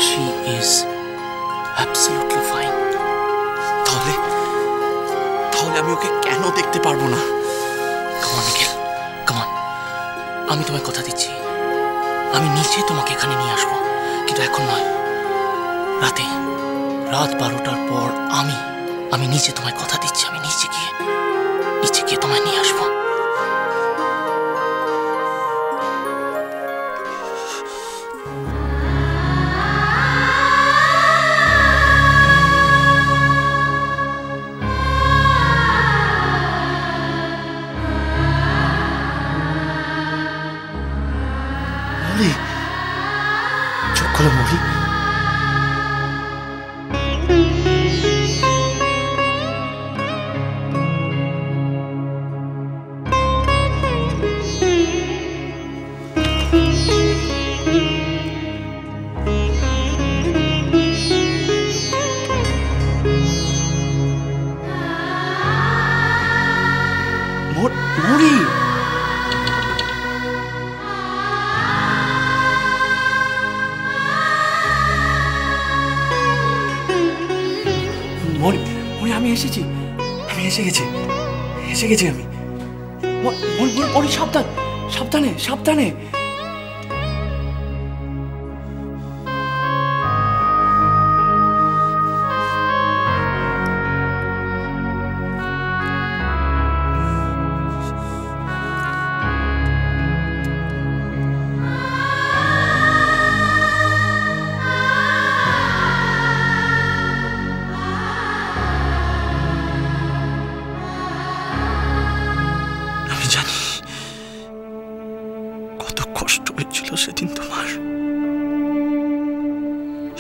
She is absolutely fine. তাহলে আমি ওকে কেন দেখতে পারবো না? Come on, Nikhil, come on. আমি তোমায় কথা দিচ্ছি, আমি নিচে তোমাকে এখানে নিয়ে আসবো, কিন্তু এখন নয়, রাত 12টার পর আমি নিচে তোমায় কথা দিচ্ছি, আমি নিচে গিয়ে তোমায় নিয়ে আসবো। চোখ খোলো মৌলি। মৌলি আমি এসে গেছি আমি। সাবধানে।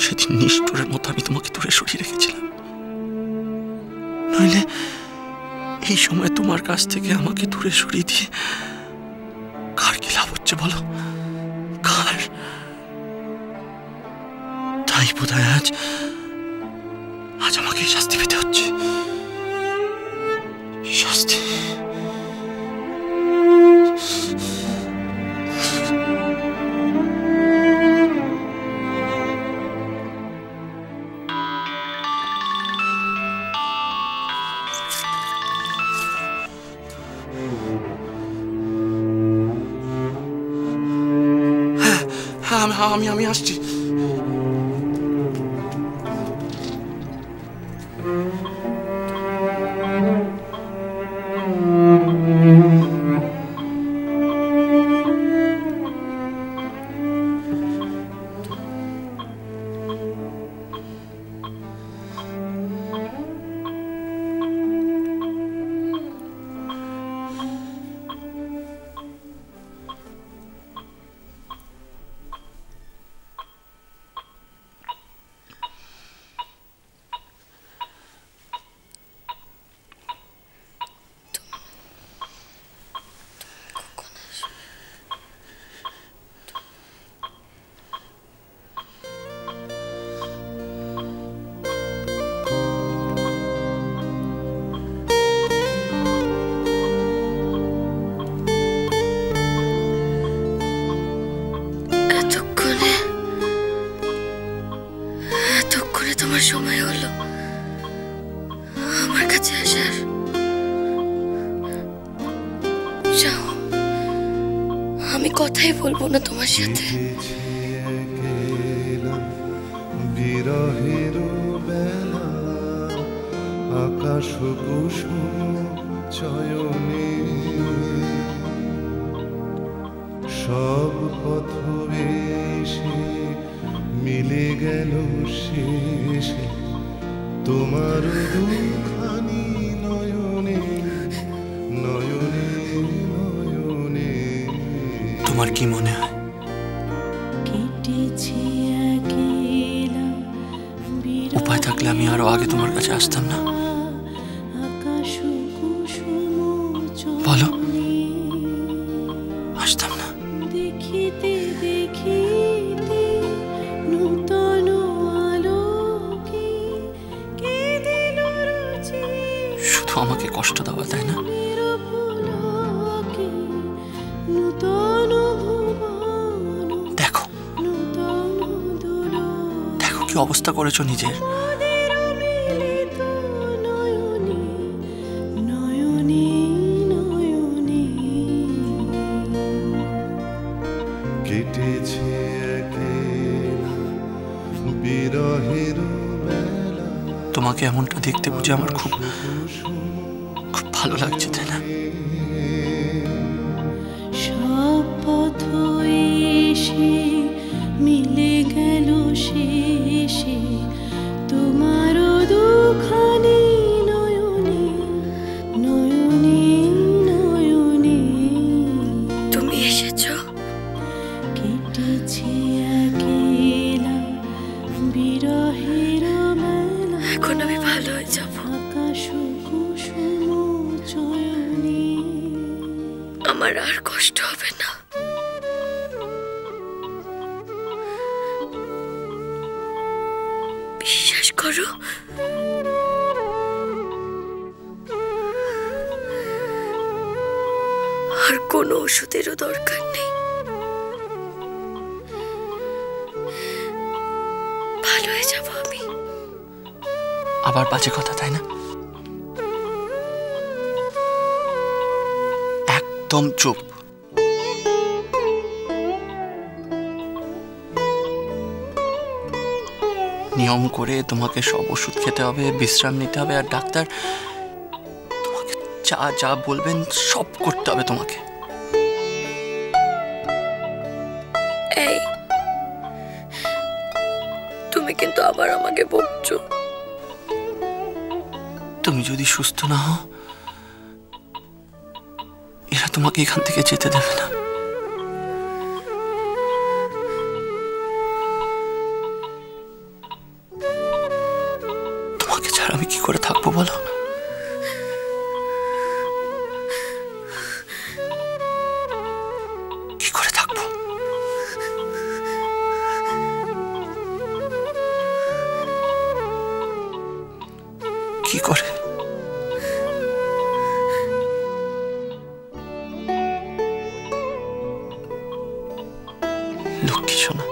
সেদিন নিষ্ঠুরের মতো আমি তোমাকে দূরে সরিয়ে রেখেছিলাম, নইলে এই সময় তোমার কাছ থেকে আমাকে দূরে সরিয়ে দিয়ে কার কি লাভ হচ্ছে বলো? কার? তাই বোধহয় আজ আমাকে শাস্তি পেতে হচ্ছে। শাস্তি? আমি আসছি। তোমার সময় হলো আমার কাছে আসার। যাও, আমি কথাই বলবো না তোমার সাথে। বিরহের বেলা আকাশ কুসুম চয়নে সব পথ বেশে মিলে গেল শেষে তোমার দুখানি নয়নে নয়নে নয়নে। তোমার কি মনে হয় উপায় থাকলে আমি আরো আগে তোমার কাছে আসতাম না? বলো, আসতাম না? শুধু আমাকে কষ্ট দেওয়া, তাই না? দেখো অবস্থা করেছো নিজের। কেটেছে বিরহের বেলা। তোমাকে এমনটা দেখতে বুঝে আমার খুব খুব ভালো লাগছে, তাই না? সব পথ এসে মিলে গেল শেষে তোমারও দুখানি নয়নে নয়নে নয়নে। তুমি এসেছো? কেটেছে একলা বিরহের মেলা। এখন আমি ভালো হয়ে যাব। আকাশ কুসুম চয়নে আমার আর কষ্ট হবে না। বিশ্বাস করো, আর কোনো ওষুধেরও দরকার নেই। ভালো হয়ে যাব আমি। আবার বাজে কথা, তাই না? একদম চুপ। নিয়ম করে তোমাকে সব ওষুধ খেতে হবে, বিশ্রাম নিতে হবে, আর ডাক্তার তোমাকে যা যা বলবেন সব করতে হবে তোমাকে। এই, তুমি কিন্তু আবার আমাকে বকছো। তুমি যদি সুস্থ না হও, এরা তোমাকে এখান থেকে যেতে দেবে না। তোমাকে ছাড়া আমি কি করে থাকবো বলো? কি করে থাকবো? কি করে? লক্ষ্মী সোনা,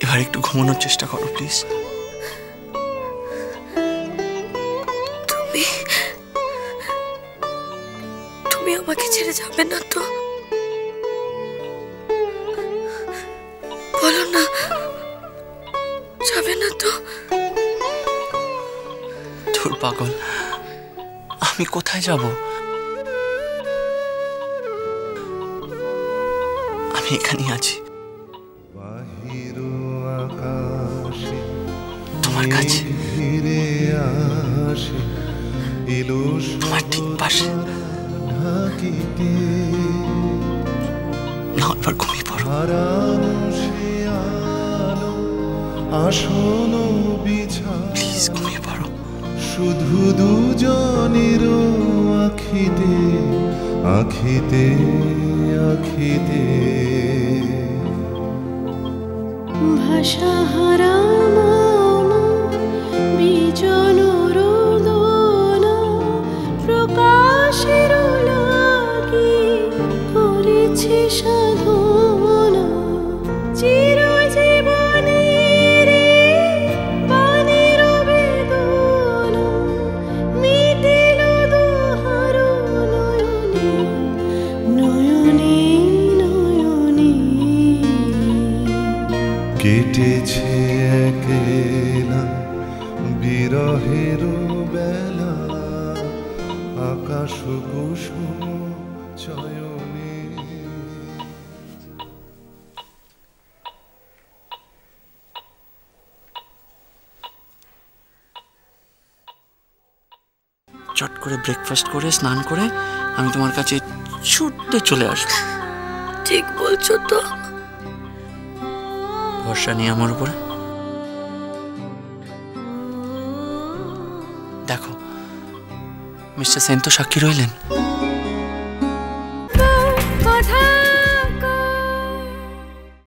এবার একটু ঘুমানোর চেষ্টা করো প্লিজ। তুমি আমাকে ছেড়ে যাবে না তো? বলো না, যাবে না তো? ধুর পাগল, আমি কোথায় যাব? আমি এখানেই আছি, বাহির আকাশে তোমার কাছে, ফিরে আসে এলো তোমার ঠিক পাশে। ঢাকিতে না, এবার ঘুমিয়ে পড়ো। হারানো সে আলো আসন বিছা, প্লিজ ঘুমিয়ে পড়ো। শুধু দুজনের আখিতে আখিতে আখিতে। ভাষা হারাম বিজন রোদন প্রকাশের লাগি করেছে সাধনা। চিরজীবনের বাণীর বেদনা মিটিল দুহার নয়নে নয়নে নয়নে। কেটেছে একলা বিরহের বেলা আকাশ কুসুম চয়নে। চট করে ব্রেকফাস্ট করে স্নান করে আমি তোমার কাছে ছুটতে চলে আসবো। ঠিক বলছো তো? ভরসা নিয়ে আমার উপরে। দেখো, মিস্টার সেন তো সাক্ষী রইলেন।